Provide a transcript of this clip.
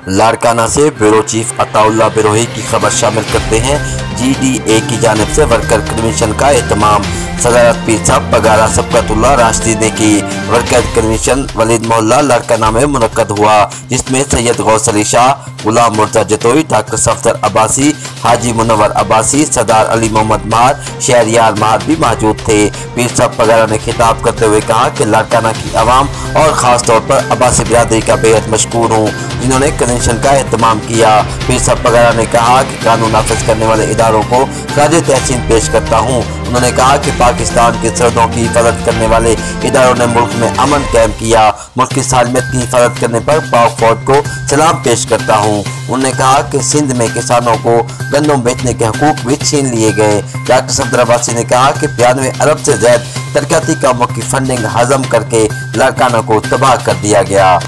लाड़काना से bureau chief Ataullah Birohi की खबर शामिल करते हैं। GDA की जानिब से वर्कर कन्वेंशन का एहतमाम सदारत पीर साहब पगारा सबकतुल्लाह राशिदी ने की। वर्कर कन्वेंशन वलीद मोहल्ला लाड़काना में मुनक्कद हुआ, जिसमें सैयद गौस अली शाह, गुलाम मुर्तजा जतोई, डॉक्टर सफदर अब्बासी, हाजी मुनव्वर अब्बासी, सरदार अली मोहम्मद महार, शहरियार महार भी मौजूद थे। पीर साहब पगारा ने खिताब करते हुए कहा कि लाड़काना की आवाम और ख़ास तौर पर अब्बासी बिरादरी का बेहद मशकूर हूँ, जिन्होंने कन्वेंशन का एहतमाम किया। पीर साहब पगारा ने कहा कि कानून नाफिज करने वाले इदारों को खराज तहसीन पेश करता हूँ। उन्होंने कहा कि पाकिस्तान की सरहदों की हिफाजत करने वाले इदारों ने मुल्क में अमन कायम किया। मुल्क की सालमियत की हिफाजत करने पर पाक फौज को सलाम पेश करता हूँ। उन्होंने कहा कि सिंध में किसानों को गंदम बेचने के हकूक भी छीन लिए गए। डॉक्टर सफदर अब्बासी ने कहा कि 92 अरब से ज्यादा तरक्याती कामों की फंडिंग हजम करके लाड़काना को तबाह कर दिया गया।